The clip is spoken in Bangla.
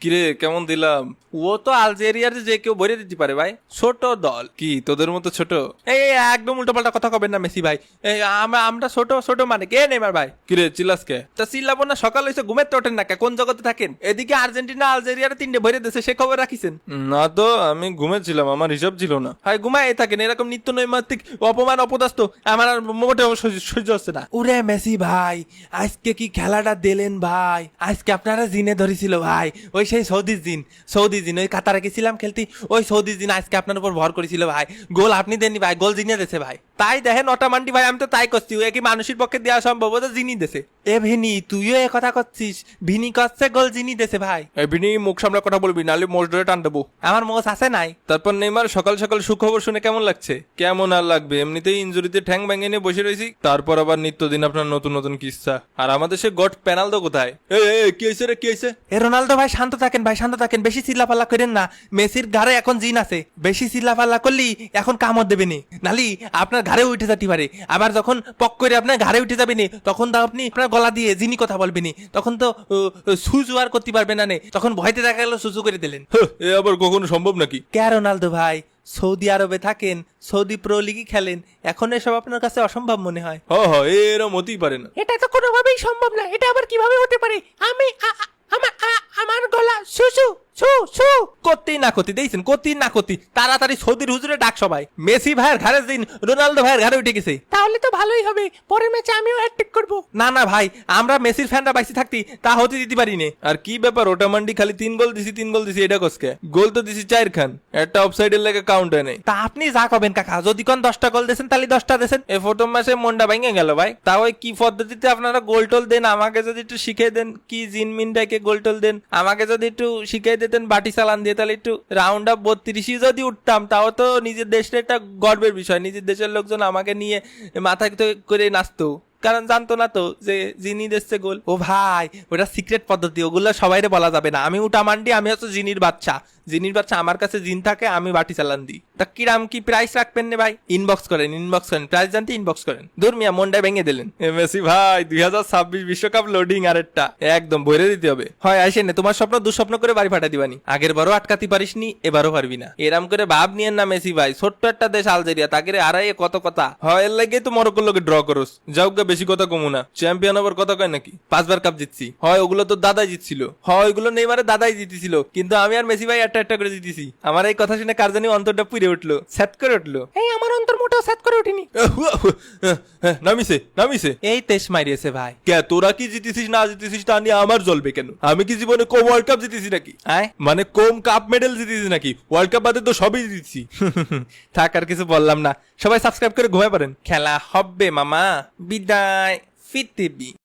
কিরে কেমন দিলাম? ও তো আলজেরিয়ার যে কেউ ভরে দিতে পারে ভাই, ছোট দল। কি তোদের মতো ছোট? এই একদম উল্টোপাল্টা কথা কবেন না মেসি ভাই। আমরা ছোট ছোট মানে কে নেইমার ভাই? কিরে চিল্লাস কে? তা চিল্লাবো না, সকাল হয়েছে ঘুমের তো ওঠেন না কে? কোন জগতে থাকেন? এদিকে আর্জেন্টিনা আলজেরিয়ার 3টে ভরে দিয়েছে, সে খবর রাখিছেন? না তো, আমি ঘুমেছিলাম, আমার হিসাব ছিল না। ভাই ঘুমায় থাকেন, এরকম নিত্য নৈমিত্তিক অপমান অপদস্থ আমার আর মোটেও সহ্য হচ্ছে না। ওরে মেসি ভাই, আজকে কি খেলাটা দিলেন ভাই? আজকে আপনারা জিনে ধরেছিল ভাই, ওই সেই সৌদি জিন ওই কাতারে গেছিলাম খেলতে, ওই সৌদি জিন আজকে আপনার উপর ভর করেছিল ভাই। গোল আপনি দেননি ভাই, গোল জিনে দেছে ভাই। তাই দেখেন অটামান্ডি ভাই, আমি তো তাই করছি, ও কি মানুষের পক্ষে দেওয়া সম্ভব? ও তো জিনি দেছে। এ ভিনি, তুইও এ কথা করছিস? ভিনি করছে গোল জিনি দেছে ভাই। বিনি মুখ সামলা কথা বলবি, নাহলে মোষ ধরে টান দেবো। আমার মোষ আছে নাই। তারপর নেইমার সকাল সকাল সুখবর শুনে কেমন লাগছে? কেমন আর লাগবে, এমনিতেই ইনজুরিতে ঠ্যাং ভেঙে নিয়ে বসে রয়েছি, তারপর আবার নিত্যদিন আপনার নতুন নতুন কিস্সা। আর আমাদের সে গট পেনাল্ডো কোথায়? কি হয়েছে রে, কি হয়েছে? এ রোনালদো ভাই শান্ত থাকেন ভাই, শান্ত থাকেন, বেশি চিল্লাপাল্লা করেন না। মেসির ঘাড়ে এখন জিন আছে, বেশি চিল্লাপাল্লা করলি এখন কামড় দেবে নি, নালি আপনার ঘাড়ে উঠে যেতে পারে। আবার যখন পক করে আপনার ঘাড়ে উঠে যাবে নি, তখন তো আপনি আপনার গলা দিয়ে জিনি কথা বলবেন নি, তখন তো সুজু আর করতে পারবে না নে, তখন ভয়তে দেখা গেল সুজু করে দিলেন। এ আবার কখনো সম্ভব নাকি? কে রোনালদো ভাই সৌদি আরবে থাকেন, সৌদি প্রো লিগই খেলেন, এখন এসব আপনার কাছে অসম্ভব মনে হয়? এরম হতেই পারে না। এটা তো কোনোভাবেই সম্ভব না, এটা আবার কিভাবে হতে পারে? আমি আমার গলা সুসু সু সু করতেই না করতে দেখছেন, করতেই না করতে তাড়াতাড়ি সৌদির হুজুরে ডাক সবাই। মেসি ভাইয়ের ঘাড়ে দিন, রোনালদো ভাইয়ের ঘাড়ে উঠে গেছে। তাহলে তো ভালোই হবে, পরের ম্যাচে আমিও হ্যাটট্রিক করব। না না ভাই, আমরা মেসির ফ্যানরা বাইসে থাকতি তা হতে দিতে পারি নে। আর কি ব্যাপার, ওটামান্ডি খালি 3 গোল দিছি, এটা কসকে? গোল তো দিছি 4 খান, একটা অফসাইডের লেগে কাউন্ট হয় নাই। তা আপনি যা করবেন কাকা, যদি কোন 10টা গোল দেন তাহলে 10টা দেন। এই প্রথম মাসে মনটা ভেঙে গেল ভাই। তাও কি পদ্ধতিতে আপনারা গোল টোল দেন, আমাকে যদি একটু শিখিয়ে দেন। কি জিনমিনটাকে গোল টোল দেন, আমাকে যদি একটু শিখিয়ে দিতেন বাটি চালান দিয়ে, তাহলে একটু রাউন্ড অফ 32 যদি উঠতাম, তাও তো নিজের দেশের একটা গর্বের বিষয়। নিজের দেশের লোকজন আমাকে নিয়ে মাথায় করে নাচতো, কারণ জানতো না তো যে জিনি দিচ্ছে গোল। ও ভাই, ওটা সিক্রেট পদ্ধতি, ওগুলো সবাইরে বলা যাবে না। আমি উটামান্ডি, আমি হচ্ছে জিনির বাচ্চা। আমার কাছে জিন থাকে, আমি বাটি চালান দিই। তা কিরাম কি প্রাইস রাখবেন নে ভাই? ইনবক্স করেন প্রাইস জানতে ইনবক্স করেন। দূর মিয়া, মনটা ভেঙে দিলেন। মেসি ভাই 2026 বিশ্বকাপ লোডিং আরেকটা একদম ভরে দিতে হবে। হয় আইসেন না, তোমার স্বপ্ন দুঃস্বপ্ন করে বাড়ি ফাটা দিবানি। আগের বারও আটকাতে পারিসনি, এবারও পারবি না। এরাম করে ভাব নিয়েন না মেসি ভাই, ছোট্ট একটা দেশ আলজেরিয়া, তাকে আড়াই কত কথা হয়, এর লাগে তো মরক্কোর লোকে ড্র করস। যাও গা, বেশি কথা কমু না। চ্যাম্পিয়ন হবার কথা কয় নাকি? 5বার কাপ জিতছি, হয় ওগুলো তো দাদাই জিতছিল, হয় ওইগুলো নেইমারে দাদাই জিতেছিল, কিন্তু আমি আর মেসি ভাই একটা করে জিতেছি। আমার এই কথা শুনে কার জানি অন্তরটা পুড়ে উঠলো, স্যাত করে উঠলো। এই আমার অন্তর মোটেও সেট করে উঠিনি। নামিছে এই তেজ মারিয়েছে ভাই। কে? তোরা কি জিতেছিস না জিতেছিস তা নিয়ে আমার জ্বলবে কেন? আমি কি জীবনে কম ওয়ার্ল্ড কাপ জিতেছি নাকি? মানে কম কাপ মেডেল জিতেছি নাকি? ওয়ার্ল্ড কাপ বাদে তো সবই জিতেছি। থাক, আর কিছু বললাম না। সবাই সাবস্ক্রাইব করে ঘুমায় পারেন। খেলা হবে মামা, বিদায়। ফিরতে বি।